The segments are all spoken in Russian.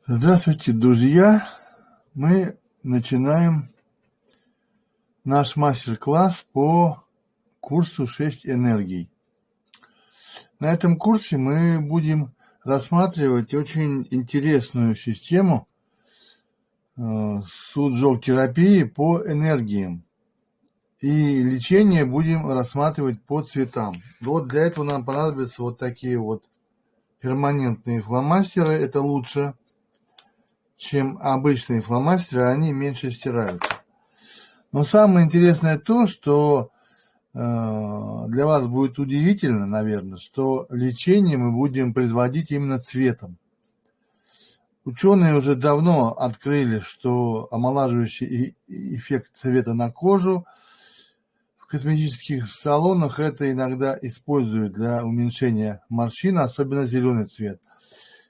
Здравствуйте, друзья! Мы начинаем наш мастер-класс по курсу «6 энергий». На этом курсе мы будем рассматривать очень интересную систему суджок-терапии по энергиям. И лечение будем рассматривать по цветам. Вот для этого нам понадобятся вот такие вот перманентные фломастеры. Это лучше, чем обычные фломастеры, они меньше стираются. Но самое интересное то, что для вас будет удивительно, наверное, что лечение мы будем производить именно цветом. Ученые уже давно открыли, что омолаживающий эффект цвета на кожу в косметических салонах это иногда используют для уменьшения морщин, особенно зеленый цвет.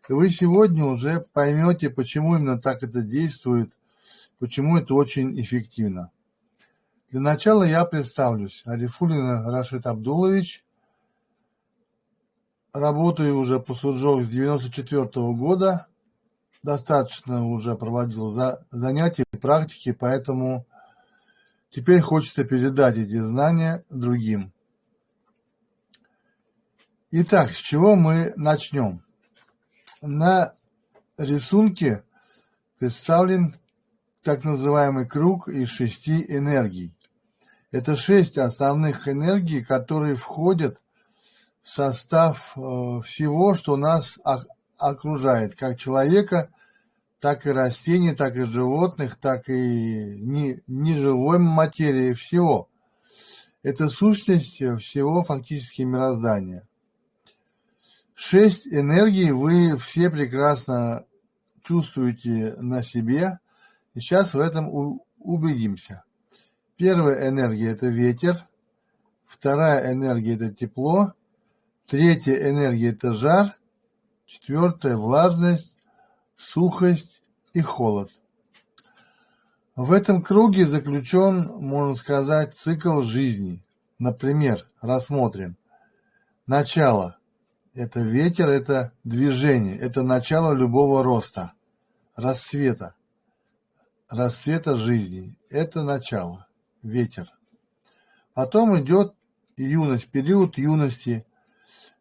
И вы сегодня уже поймете, почему именно так это действует, почему это очень эффективно. Для начала я представлюсь. Арифуллин Рашид Абдулович. Работаю уже по суджок с 1994 года. Достаточно уже проводил занятия, практики, поэтому теперь хочется передать эти знания другим. Итак, с чего мы начнем? На рисунке представлен так называемый круг из 6 энергий. Это 6 основных энергий, которые входят в состав всего, что нас окружает, как человека, так и растений, так и животных, так и неживой материи, всего. Это сущность всего фактически мироздания. 6 энергий вы все прекрасно чувствуете на себе, и сейчас в этом убедимся. Первая энергия – это ветер, вторая энергия – это тепло, третья энергия – это жар, четвертая – влажность, сухость и холод. В этом круге заключен, можно сказать, цикл жизни. Например, рассмотрим. Начало – это ветер, это движение, это начало любого роста, расцвета жизни. Это начало, ветер. Потом идет юность, период юности,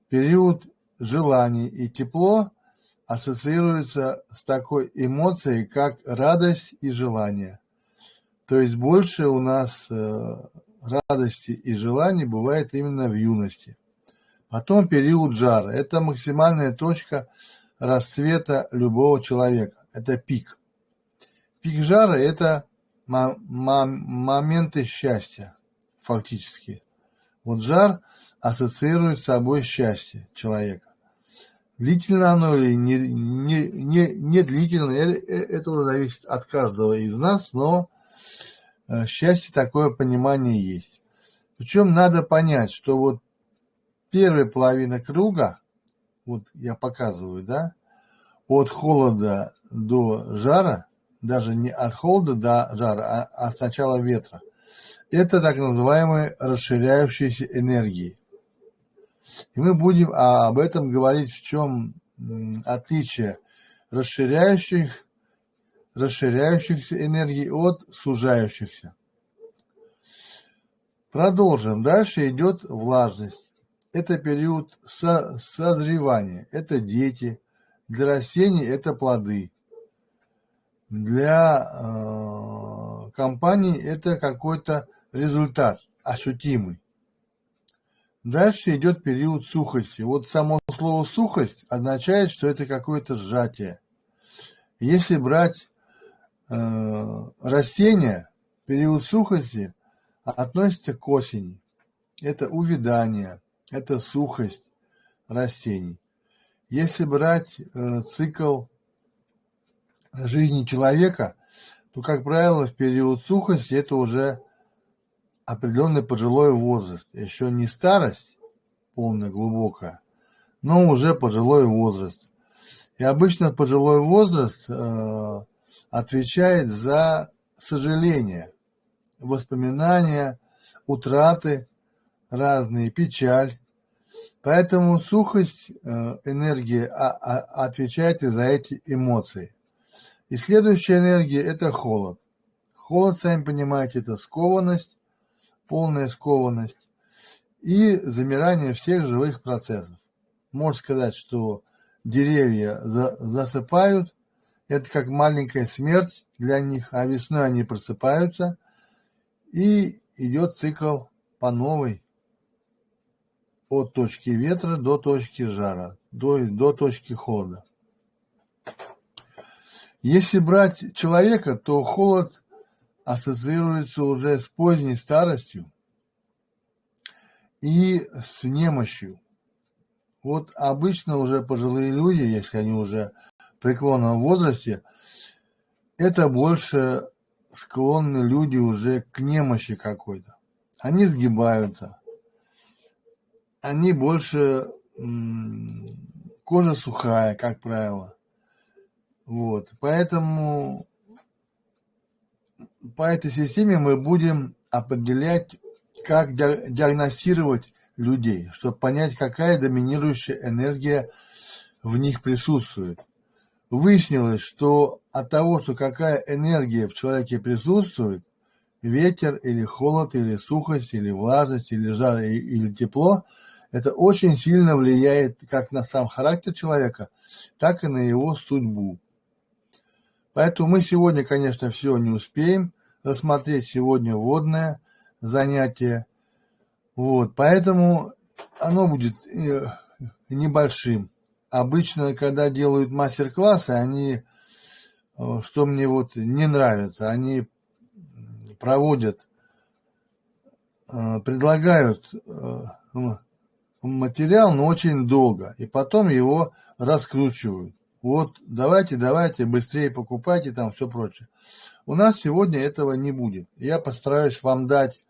период желаний, и тепло ассоциируется с такой эмоцией, как радость и желание. То есть больше у нас радости и желаний бывает именно в юности. Потом период жара. Это максимальная точка расцвета любого человека. Это пик. Пик жара – это моменты счастья, фактически. Вот жар ассоциирует с собой счастье человека. Длительно оно или не длительно, это уже зависит от каждого из нас, но счастье, такое понимание есть. Причем надо понять, что вот первая половина круга, вот я показываю, да, от холода до жара, даже не от холода до жара, а с начала ветра, это так называемые расширяющиеся энергии. И мы будем об этом говорить, в чем отличие расширяющихся энергий от сужающихся. Продолжим. Дальше идет влажность. Это период созревания. Это дети. Для растений это плоды. Для компаний это какой-то результат ощутимый. Дальше идет период сухости. Вот само слово «сухость» означает, что это какое-то сжатие. Если брать растения, период сухости относится к осени. Это увядание, это сухость растений. Если брать цикл жизни человека, то, как правило, в период сухости это уже определенный пожилой возраст. Еще не старость полная, глубокая, но уже пожилой возраст. И обычно пожилой возраст отвечает за сожаление, воспоминания, утраты разные, печаль. Поэтому сухость, энергия отвечает и за эти эмоции. И следующая энергия – это холод. Холод, сами понимаете, это скованность, полная скованность и замирание всех живых процессов. Можно сказать, что деревья засыпают, это как маленькая смерть для них, а весной они просыпаются, и идет цикл по новой от точки ветра до точки жара, до точки холода. Если брать человека, то холод ассоциируется уже с поздней старостью и с немощью. Вот обычно уже пожилые люди, если они уже в преклонном возрасте, это больше склонны люди уже к немощи какой-то. Они сгибаются, они больше, кожа сухая, как правило. Вот, поэтому по этой системе мы будем определять, как диагностировать людей, чтобы понять, какая доминирующая энергия в них присутствует. Выяснилось, что от того, что какая энергия в человеке присутствует, ветер или холод, или сухость, или влажность, или жар, или тепло, это очень сильно влияет как на сам характер человека, так и на его судьбу. Поэтому мы сегодня, конечно, все не успеем рассмотреть сегодня вводное занятие. Вот, поэтому оно будет небольшим. Обычно, когда делают мастер-классы, они, что мне вот не нравится, они проводят, предлагают материал, но очень долго, и потом его раскручивают. Вот, давайте, быстрее покупайте, там все прочее. У нас сегодня этого не будет. Я постараюсь вам дать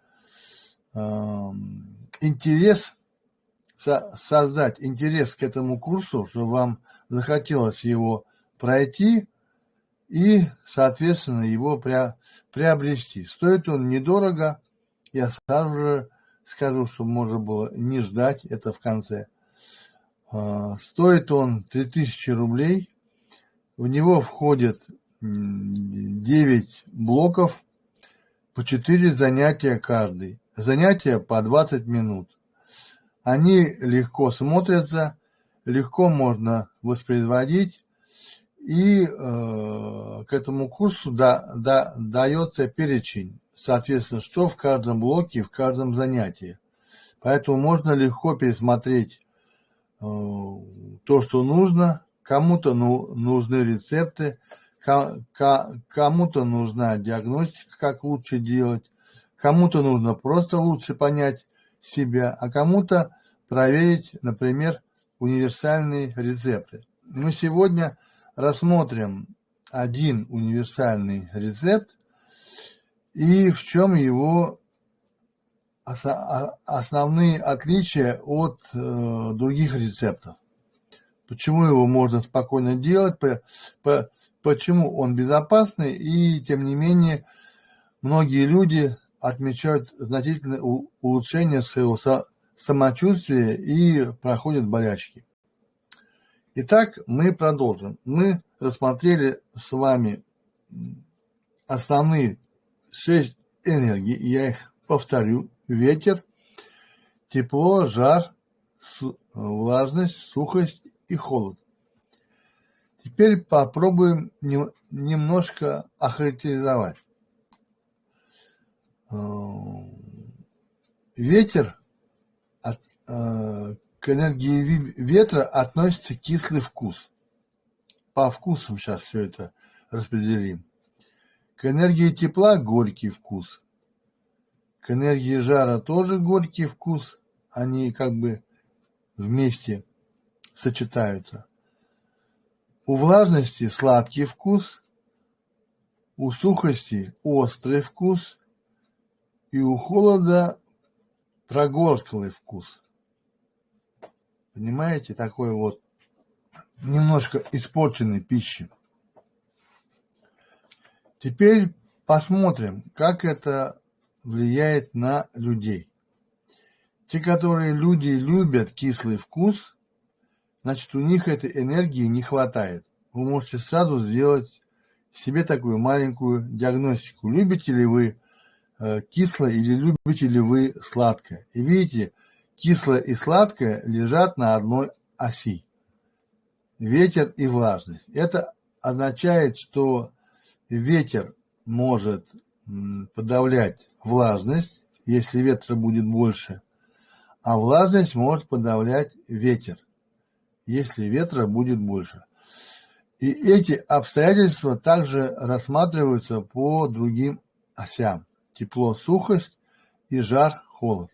интерес, создать интерес к этому курсу, чтобы вам захотелось его пройти и, соответственно, его приобрести. Стоит он недорого, я сразу же скажу, чтобы можно было не ждать, это в конце. Стоит он 3000 рублей, в него входит 9 блоков, по 4 занятия каждый. Занятия по 20 минут. Они легко смотрятся, легко можно воспроизводить, и к этому курсу дается перечень, соответственно, что в каждом блоке, в каждом занятии. Поэтому можно легко пересмотреть то, что нужно. Кому-то нужны рецепты, кому-то нужна диагностика, как лучше делать, кому-то нужно просто лучше понять себя, а кому-то проверить, например, универсальные рецепты. Мы сегодня рассмотрим один универсальный рецепт и в чем его основные отличия от других рецептов. Почему его можно спокойно делать, почему он безопасный, и тем не менее многие люди отмечают значительное улучшение своего самочувствия и проходят болячки. Итак, мы продолжим. Мы рассмотрели с вами основные 6 энергий, я их повторю: ветер, тепло, жар, влажность, сухость и холод. Теперь попробуем немножко охарактеризовать. Ветер, к энергии ветра относится кислый вкус. По вкусам сейчас все это распределим. К энергии тепла горький вкус. К энергии жара тоже горький вкус. Они как бы вместе сочетаются. У влажности сладкий вкус, у сухости острый вкус и у холода прогорклый вкус. Понимаете, такой вот немножко испорченной пищи. Теперь посмотрим, как это влияет на людей. Те, которые люди любят кислый вкус, значит, у них этой энергии не хватает. Вы можете сразу сделать себе такую маленькую диагностику. Любите ли вы кислое или любите ли вы сладкое? И видите, кислое и сладкое лежат на одной оси. Ветер и влажность. Это означает, что ветер может подавлять влажность, если ветра будет больше, а влажность может подавлять ветер, если ветра будет больше. И эти обстоятельства также рассматриваются по другим осям. Тепло, сухость и жар, холод.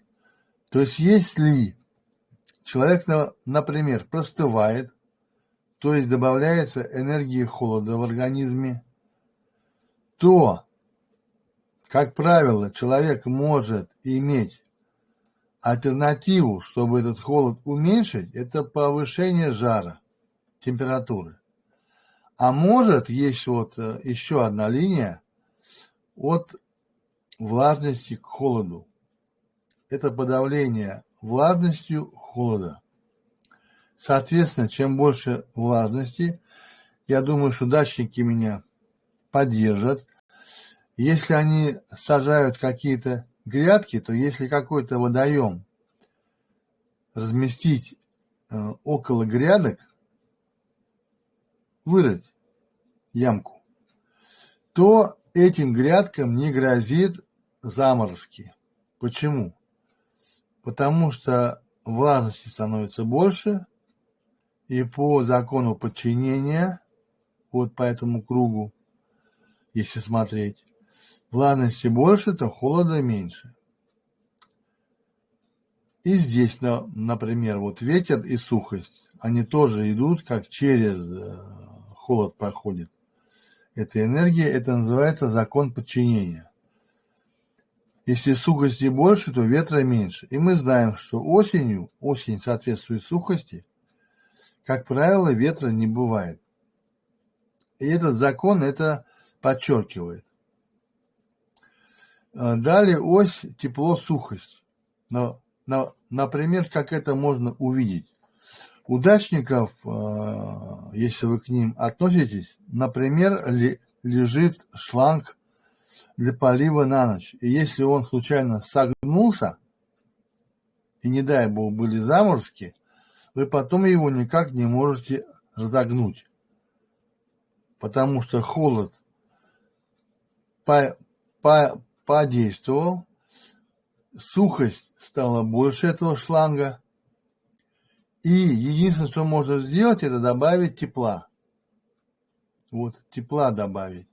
То есть если человек, например, простывает, то есть добавляется энергии холода в организме, то, как правило, человек может иметь альтернативу, чтобы этот холод уменьшить, это повышение жара, температуры. А может, есть вот еще одна линия от влажности к холоду. Это подавление влажностью холода. Соответственно, чем больше влажности, я думаю, что дачники меня поддержат. Если они сажают какие-то грядки, то если какой-то водоем разместить около грядок, вырыть ямку, то этим грядкам не грозит заморозки. Почему? Потому что влажности становится больше, и по закону подчинения, вот по этому кругу, если смотреть, влажности больше, то холода меньше. И здесь, например, вот ветер и сухость, они тоже идут, как через холод проходит. Эта энергия, это называется закон подчинения. Если сухости больше, то ветра меньше. И мы знаем, что осень соответствует сухости, как правило, ветра не бывает. И этот закон это подчеркивает. Далее ось тепло-сухость. Например, как это можно увидеть. У дачников, если вы к ним относитесь, например, лежит шланг для полива на ночь. И если он случайно согнулся, и не дай бог были заморозки, вы потом его никак не можете разогнуть. Потому что холод подействовал, сухость стала больше этого шланга, и единственное, что можно сделать, это добавить тепла. Вот, тепла добавить.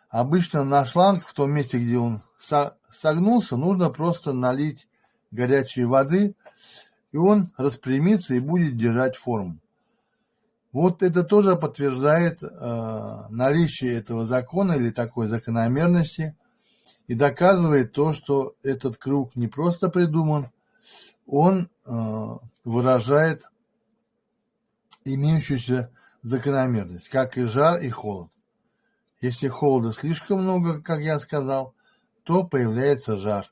Обычно на шланг, в том месте, где он согнулся, нужно просто налить горячей воды, и он распрямится и будет держать форму. Вот это тоже подтверждает наличие этого закона или такой закономерности и доказывает то, что этот круг не просто придуман, он выражает имеющуюся закономерность, как и жар, и холод. Если холода слишком много, как я сказал, то появляется жар.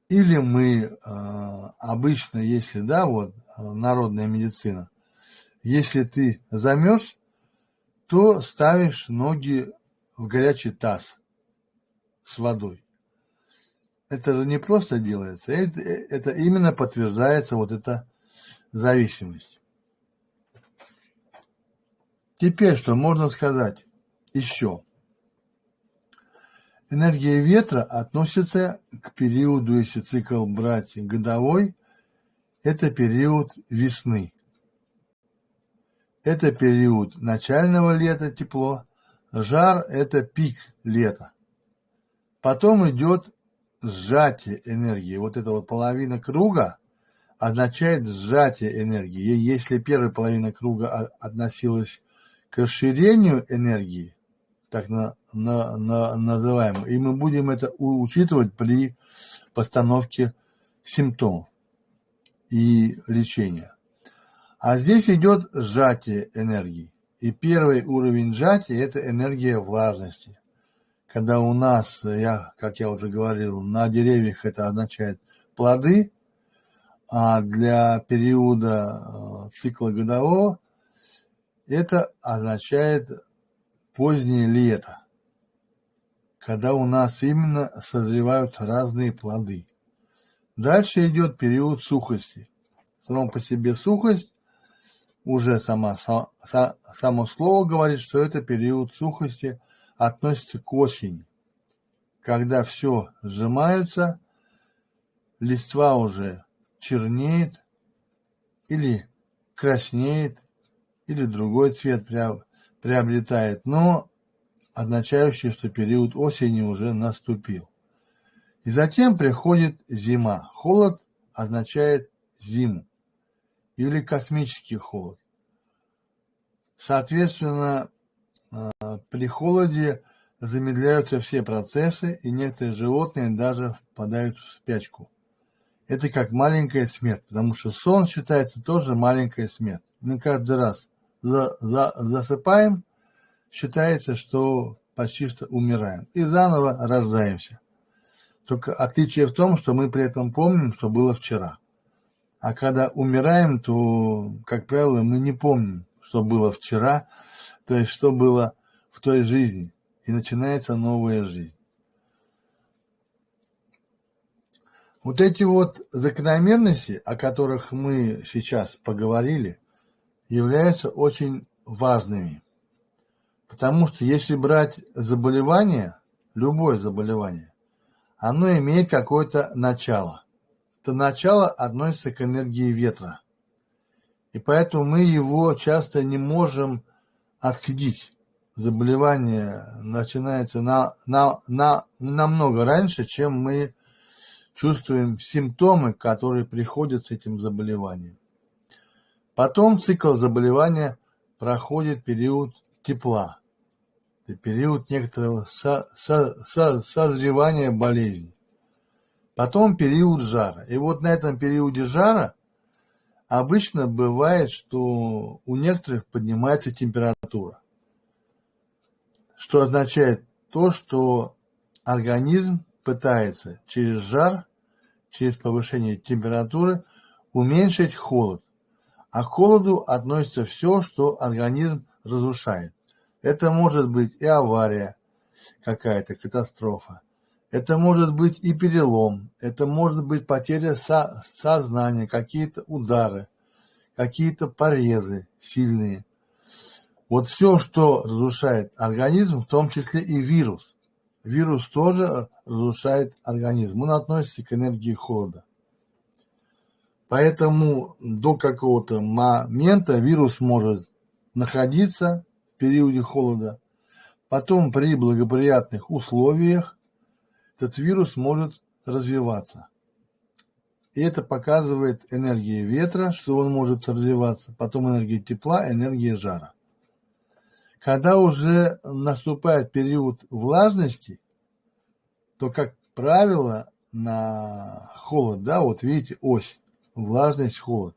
Или мы обычно, если, да, вот народная медицина, если ты замерз, то ставишь ноги в горячий таз с водой. Это же не просто делается, это именно подтверждается вот эта зависимость. Теперь что можно сказать еще? Энергия ветра относится к периоду, если цикл брать годовой, это период весны. Это период начального лета, тепло, жар – это пик лета. Потом идет сжатие энергии. Вот эта вот половина круга означает сжатие энергии. И если первая половина круга относилась к расширению энергии, так называемой, и мы будем это учитывать при постановке симптомов и лечения. А здесь идет сжатие энергии. И первый уровень сжатия – это энергия влажности. Когда у нас, как я уже говорил, на деревьях это означает плоды, а для периода цикла годового это означает позднее лето, когда у нас именно созревают разные плоды. Дальше идет период сухости. Само по себе сухость, уже само слово говорит, что это период сухости относится к осени, когда все сжимается, листва уже чернеет или краснеет, или другой цвет приобретает, но означающий, что период осени уже наступил. И затем приходит зима. Холод означает зиму или космический холод. Соответственно, при холоде замедляются все процессы, и некоторые животные даже впадают в спячку. Это как маленькая смерть, потому что сон считается тоже маленькая смерть. Мы каждый раз засыпаем, считается, что почти что умираем, и заново рождаемся. Только отличие в том, что мы при этом помним, что было вчера. А когда умираем, то, как правило, мы не помним, что было вчера, то есть что было в той жизни, и начинается новая жизнь. Вот эти вот закономерности, о которых мы сейчас поговорили, являются очень важными. Потому что если брать заболевание, любое заболевание, оно имеет какое-то начало. Это начало относится к энергии ветра. И поэтому мы его часто не можем отследить. Заболевание начинается намного раньше, чем мы чувствуем симптомы, которые приходят с этим заболеванием. Потом цикл заболевания проходит период тепла, период некоторого созревания болезни. Потом период жара. И вот на этом периоде жара обычно бывает, что у некоторых поднимается температура, что означает то, что организм пытается через жар, через повышение температуры уменьшить холод. А к холоду относится все, что организм разрушает. Это может быть и авария, какая-то катастрофа. Это может быть и перелом, это может быть потеря сознания, какие-то удары, какие-то порезы сильные. Вот все, что разрушает организм, в том числе и вирус. Вирус тоже разрушает организм. Он относится к энергии холода. Поэтому до какого-то момента вирус может находиться в периоде холода. Потом при благоприятных условиях этот вирус может развиваться. И это показывает энергия ветра, что он может развиваться. Потом энергия тепла, энергия жара. Когда уже наступает период влажности, то, как правило, на холод, да, вот видите, ось, влажность, холод.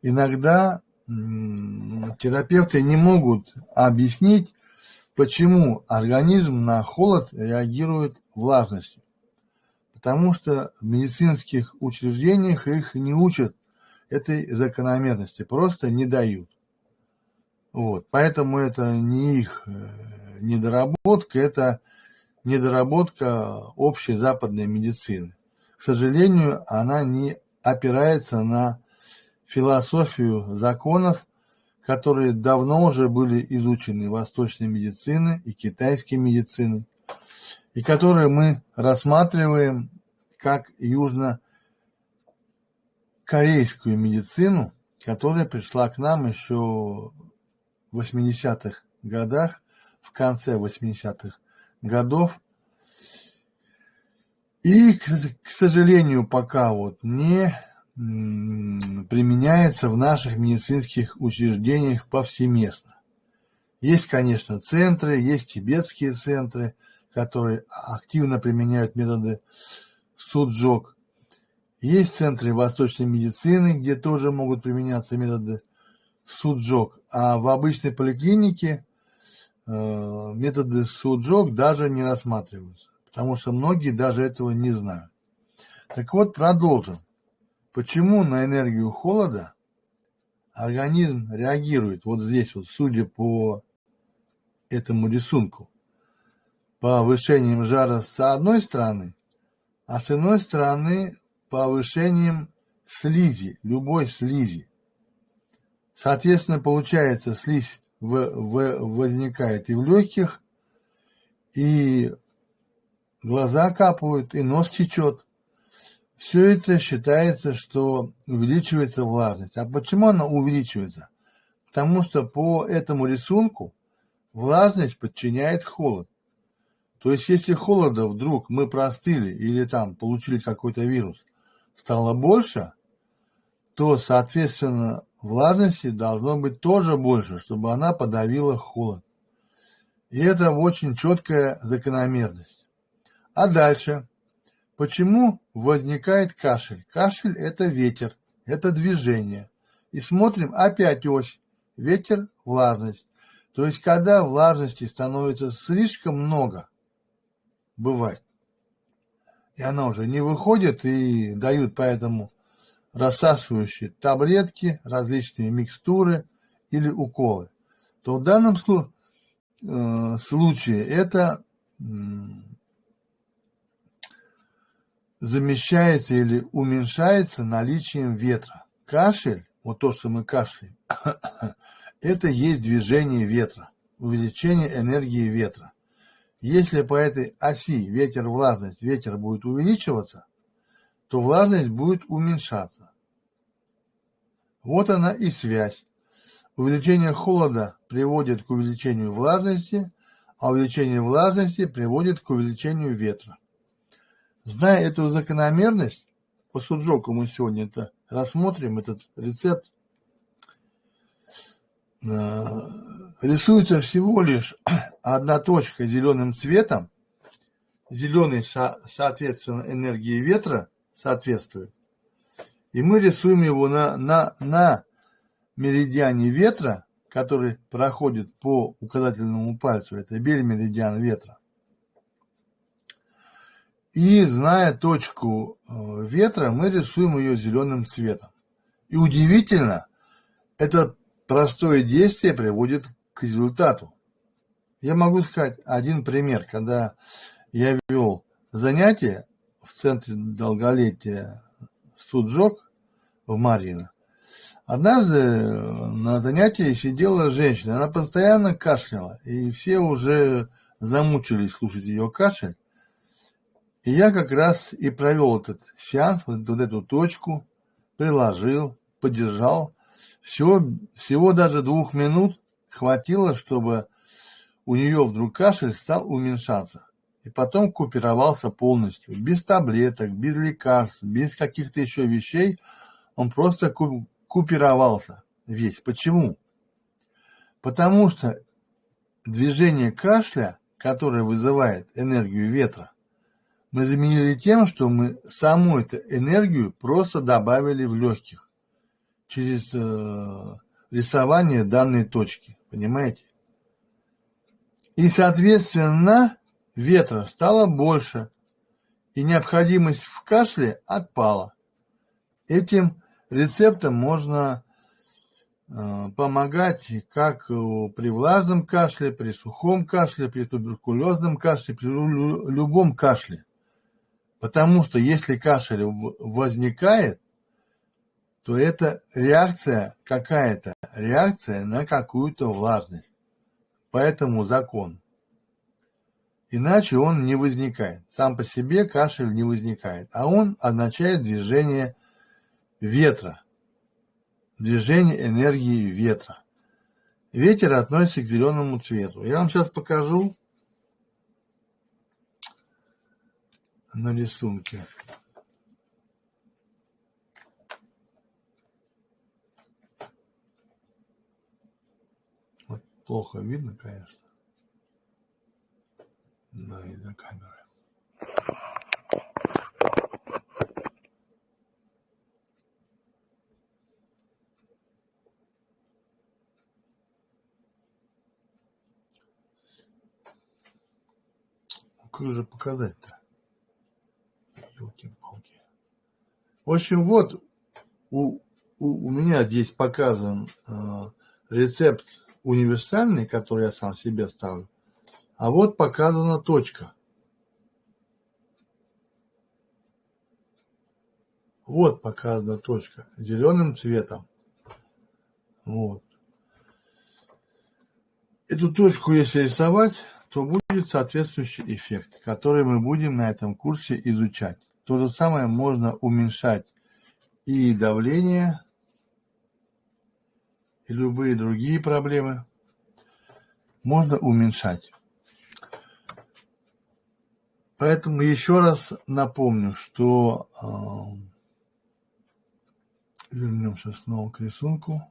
Иногда терапевты не могут объяснить, почему организм на холод реагирует влажностью. Потому что в медицинских учреждениях их не учат этой закономерности, просто не дают. Вот. Поэтому это не их недоработка, это недоработка общей западной медицины. К сожалению, она не опирается на философию законов, которые давно уже были изучены восточной медициной и китайской медициной, и которые мы рассматриваем как южнокорейскую медицину, которая пришла к нам еще в 80-х годах, в конце 80-х годов, и, к сожалению, пока вот не применяется в наших медицинских учреждениях повсеместно. Есть, конечно, центры, есть тибетские центры, которые активно применяют методы суджок. Есть центры восточной медицины, где тоже могут применяться методы суджок. А в обычной поликлинике методы суджок даже не рассматриваются, потому что многие даже этого не знают. Так вот, продолжим. Почему на энергию холода организм реагирует вот здесь вот, судя по этому рисунку повышением жара с одной стороны, а с иной стороны повышением слизи, любой слизи. Соответственно, получается, слизь возникает и в легких, и глаза капают, и нос течет. Все это считается, что увеличивается влажность. А почему она увеличивается? Потому что по этому рисунку влажность подчиняет холод. То есть, если холода вдруг мы простыли или там получили какой-то вирус, стало больше, то, соответственно, влажности должно быть тоже больше, чтобы она подавила холод. И это очень четкая закономерность. А дальше, почему возникает кашель? Кашель – это ветер, это движение. И смотрим, опять ось, ветер, влажность. То есть, когда влажности становится слишком много, бывает, и она уже не выходит, и дают поэтому рассасывающие таблетки, различные микстуры или уколы, то в данном случае это замещается или уменьшается наличием ветра. Кашель, вот то, что мы кашляем, это есть движение ветра, увеличение энергии ветра. Если по этой оси ветер-влажность, ветер будет увеличиваться, то влажность будет уменьшаться. Вот она и связь. Увеличение холода приводит к увеличению влажности, а увеличение влажности приводит к увеличению ветра. Зная эту закономерность, по Суджоку мы сегодня это рассмотрим, этот рецепт, рисуется всего лишь одна точка зеленым цветом, зеленый, соответственно, энергии ветра соответствует, и мы рисуем его на меридиане ветра, который проходит по указательному пальцу, это бельмеридиан ветра. И, зная точку ветра, мы рисуем ее зеленым цветом. И удивительно, это простое действие приводит к результату. Я могу сказать один пример, когда я вел занятия в центре долголетия Суджок в Марьино. Однажды на занятии сидела женщина, она постоянно кашляла, и все уже замучились слушать ее кашель. И я как раз и провел этот сеанс, вот эту точку, приложил, подержал. Всего даже 2 минут хватило, чтобы у нее вдруг кашель стал уменьшаться. И потом купировался полностью, без таблеток, без лекарств, без каких-то еще вещей. Он просто купировался весь. Почему? Потому что движение кашля, которое вызывает энергию ветра, мы заменили тем, что мы саму эту энергию просто добавили в легких через рисование данной точки. Понимаете? И, соответственно, ветра стало больше, и необходимость в кашле отпала. Этим рецептом можно помогать как при влажном кашле, при сухом кашле, при туберкулезном кашле, при любом кашле. Потому что если кашель возникает, то это реакция какая-то, реакция на какую-то влажность. Поэтому закон. Иначе он не возникает. Сам по себе кашель не возникает. А он означает движение ветра, движение энергии ветра. Ветер относится к зеленому цвету. Я вам сейчас покажу на рисунке. Вот плохо видно, конечно. Да, из-за камеры. Как же показать-то? Ёлки-палки. В общем, вот у меня здесь показан рецепт универсальный, который я сам себе ставлю, а вот показана точка. Вот показана точка зеленым цветом. Вот. Эту точку, если рисовать, то будет соответствующий эффект, который мы будем на этом курсе изучать. То же самое можно уменьшать и давление, и любые другие проблемы можно уменьшать. Поэтому еще раз напомню, что вернемся снова к рисунку.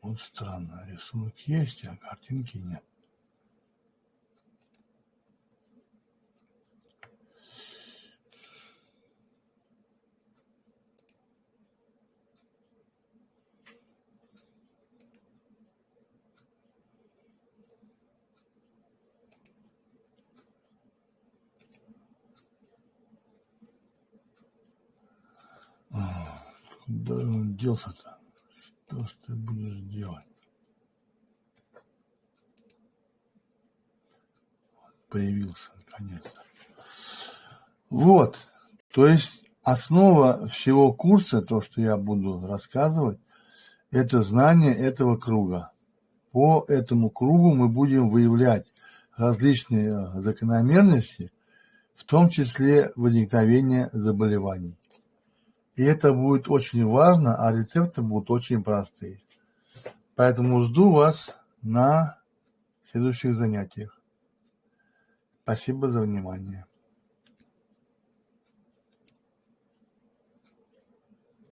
Вот странно, рисунок есть, а картинки нет. Куда он делся-то? Что ж ты будешь делать? Появился наконец-то. Вот, то есть основа всего курса, то, что я буду рассказывать, это знание этого круга. По этому кругу мы будем выявлять различные закономерности, в том числе возникновение заболеваний. И это будет очень важно, а рецепты будут очень простые. Поэтому жду вас на следующих занятиях. Спасибо за внимание.